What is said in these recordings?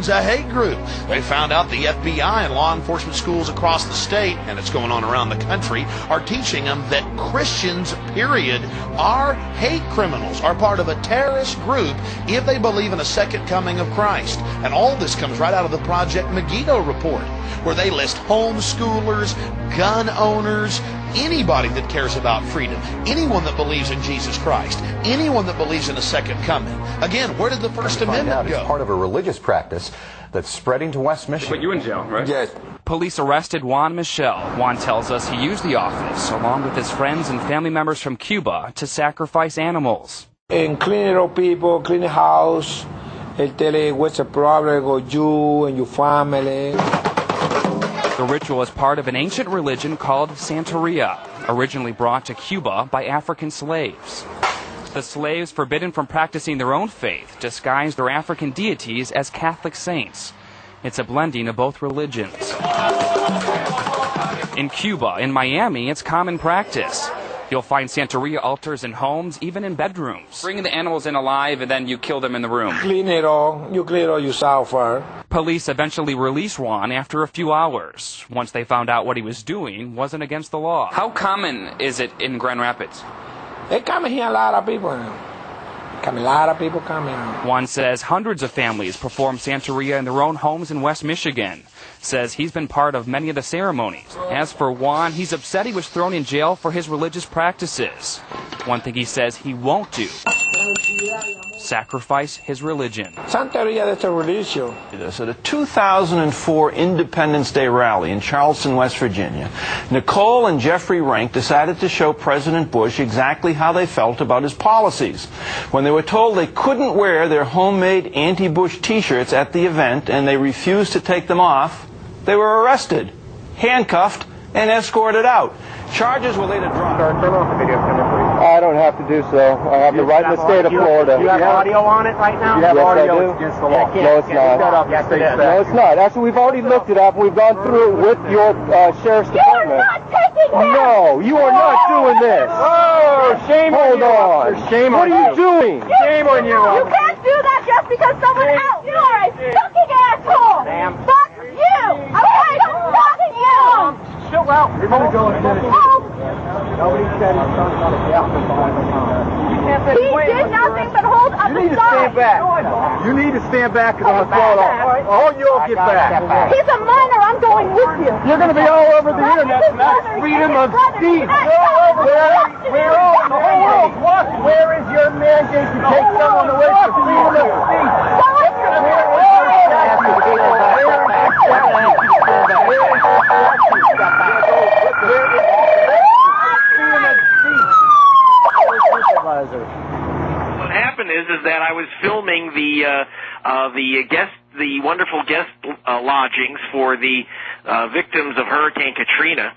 Christians a hate group. They found out the FBI and law enforcement schools across the state, and it's going on around the country, are teaching them that Christians, period, are hate criminals, are part of a terrorist group if they believe in a second coming of Christ. And all this comes right out of the Project Megiddo report, where they list homeschoolers, gun owners, anybody that cares about freedom, anyone that believes in Jesus Christ, anyone that believes in a second coming. Again, where did the First Amendment go? It's part of a religious practice that's spreading to West Michigan. Put you in jail, right? Yes. Police arrested Juan Michel. Juan tells us he used the office, along with his friends and family members from Cuba, to sacrifice animals. And cleaning up people, clean the house, and tell you what's the problem with you and your family. The ritual is part of an ancient religion called Santeria, originally brought to Cuba by African slaves. The slaves, forbidden from practicing their own faith, disguised their African deities as Catholic saints. It's a blending of both religions. In Cuba, in Miami, it's common practice. You'll find Santeria altars in homes, even in bedrooms. Bringing the animals in alive and then you kill them in the room. Clean it all. You clean it all yourself first. Police eventually released Juan after a few hours, once they found out what he was doing wasn't against the law. How common is it in Grand Rapids? They come here, a lot of people. A lot of people come here. Juan says hundreds of families perform Santeria in their own homes in West Michigan. Says he's been part of many of the ceremonies. As for Juan, he's upset he was thrown in jail for his religious practices. One thing he says he won't do: sacrifice his religion. Santeria, that's a religion. At a 2004 Independence Day rally in Charleston, West Virginia, Nicole and Jeffrey Rank decided to show President Bush exactly how they felt about his policies. When they were told they couldn't wear their homemade anti-Bush t-shirts at the event and they refused to take them off, they were arrested, handcuffed, and escorted out. Charges were later dropped. Turn off the video camera, please. I don't have to do so. I have the right in the state of Florida. Do you have audio on it right now? You have audio against the law. No, it's not. Yes, it is. No, it's not. That's what we've already looked it up. We've gone through it with your sheriff's department. You're not taking that! No, you are not doing this. Oh, shame on you. Hold on. Shame what on are you doing? Shame on you. You can't do that just because someone else. You are a fucking asshole. Ma'am. Fuck you. Okay, fuck you. Chill out. You're going to go in a minute. Nobody said he's talking about a death behind the counter. He did nothing but hold up You need the to stand sign. back. You need to stand back because I'm going to throw it off. Oh, you'll get back. He's a minor. I'm going with you. You're going to be all over the internet, and that's freedom of speech. Where all the world? Where is your mandate to take someone away from freedom of speech? What happened is that I was filming the wonderful guest lodgings for the victims of Hurricane Katrina.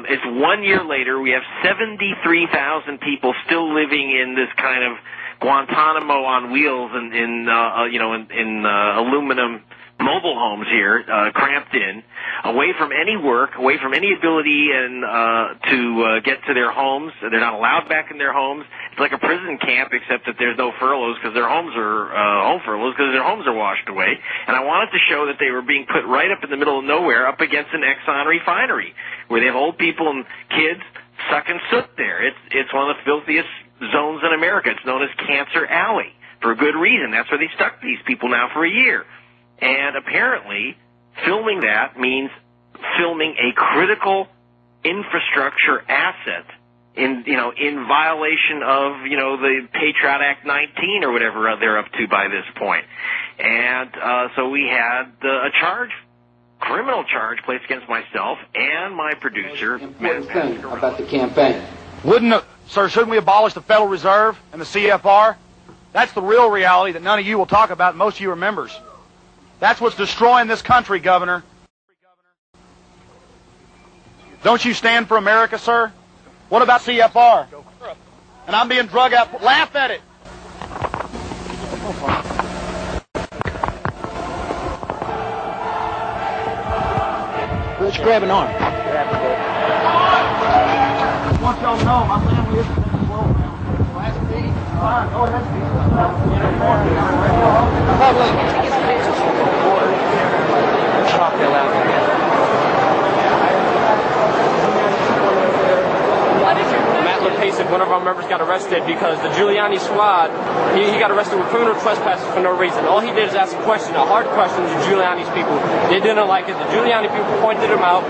It's 1 year later. We have 73,000 people still living in this kind of Guantanamo on wheels in aluminum mobile homes here, cramped in, away from any work, away from any ability to get to their homes. They're not allowed back in their homes. It's like a prison camp, except that there's no furloughs because their homes are home furloughs because their homes are washed away. And I wanted to show that they were being put right up in the middle of nowhere, up against an Exxon refinery, where they have old people and kids sucking soot there. It's one of the filthiest zones in America. It's known as Cancer Alley for a good reason. That's where they stuck these people now for a year. And apparently, filming that means filming a critical infrastructure asset in violation of, the Patriot Act 19 or whatever they're up to by this point. And so we had a criminal charge placed against myself and my producer, Matt Pastor. About the campaign. Shouldn't we abolish the Federal Reserve and the CFR? That's the real reality that none of you will talk about, and most of you are members. That's what's destroying this country, Governor. Don't you stand for America, sir? What about CFR? And I'm being drug out. Laugh at it. Let's grab an arm. I want y'all to know my family isn't in the world now. Last week, Matt LaPace, one of our members, got arrested because the Giuliani squad, he got arrested with criminal trespass for no reason. All he did is ask a question, a hard question to Giuliani's people. They didn't like it. The Giuliani people pointed him out,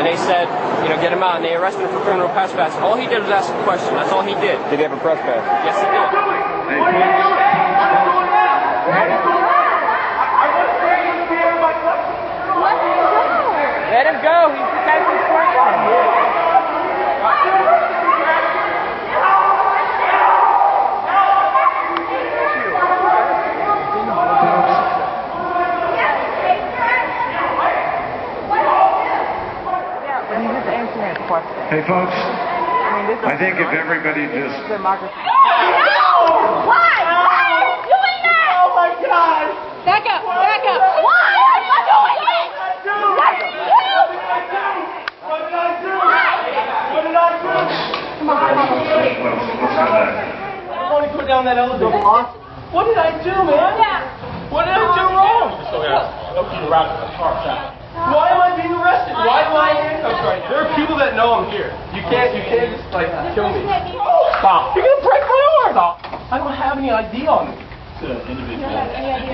and they said, you know, get him out, and they arrested him for criminal trespass. All he did was ask a question. That's all he did. Did he have a press pass? Yes, he did. Let him go. He's protecting his freedom. Hey folks, I think if everybody just... Why? Why are you doing that? Oh my God! Back up! Back up! Why are you doing it? What did you do? What did I do? What did I do? Come on, come on. I want to go down that elevator. What did I do, man? Yeah. What did I do wrong? Why am I being arrested? Why am I in handcuffs right now? There are people that know I'm here. You can't just like kill me. Stop. You're gonna break my arm. Stop. I don't have any ID on me.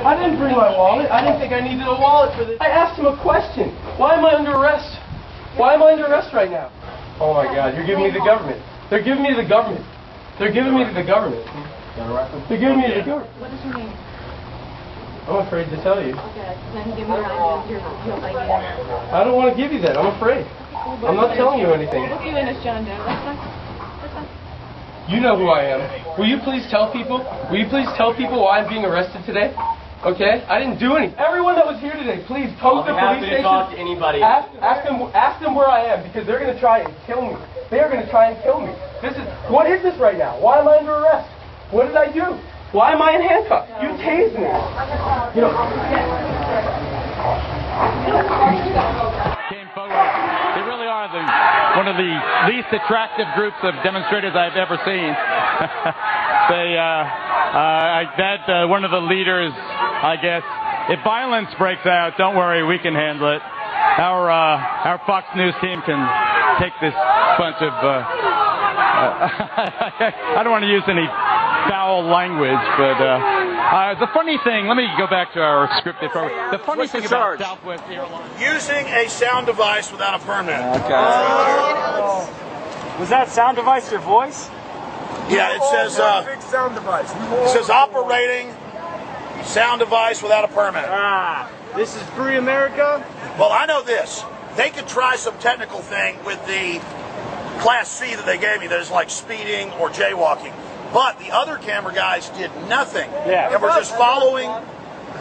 I didn't bring my wallet. I didn't think I needed a wallet for this. I asked him a question. Why am I under arrest? Why am I under arrest right now? Oh my God, you're giving me the government. They're giving me the government. They're giving me the government. They're giving me the government. What is your name? I'm afraid to tell you. Okay, then give me your ID. I don't want to give you that. I'm afraid. I'm not telling you anything. Look you in as John Doe. That's fine. That's fine. You know who I am. Will you please tell people? Will you please tell people why I'm being arrested today? Okay? I didn't do anything. Everyone that was here today, please come to the police station. Talk to anybody. Ask them where I am, because they're going to try and kill me. They are going to try and kill me. What is this right now? Why am I under arrest? What did I do? Why am I in handcuffs? You tased me. You know. Came forward. They really are one of the least attractive groups of demonstrators I've ever seen. One of the leaders, I guess. If violence breaks out, don't worry, we can handle it. Our Fox News team can take this bunch of. I don't want to use any foul language, but the funny thing, let me go back to our scripted program. The funny thing about Southwest Airlines... Using a sound device without a permit. Okay. Was that sound device your voice? Yeah, it says, big sound device. it says operating sound device without a permit. This is Free America? Well, I know this. They could try some technical thing with the Class C that they gave me that is like speeding or jaywalking. But the other camera guys did nothing. Yeah. And were just following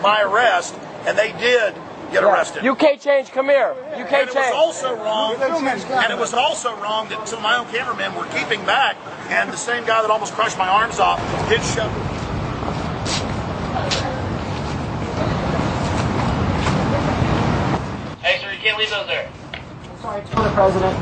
my arrest, and they did get arrested. UK change, come here. UK And it was change. also wrong. And it was also wrong that some of my own cameramen were keeping back, and the same guy that almost crushed my arms off did show. Hey, sir, you can't leave those there. Sorry, it's for the president.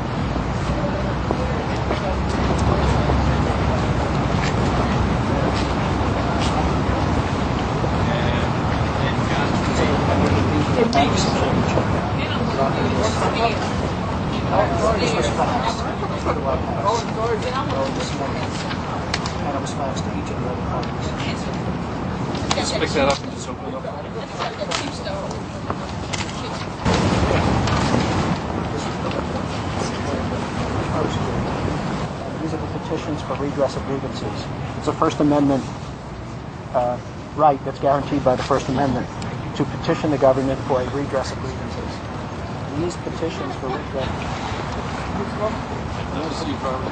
Just pick that up and just open it up. These are the petitions for redress of grievances. It's a First Amendment right that's guaranteed by the First Amendment to petition the government for a redress of grievances. These petitions for redress. City property.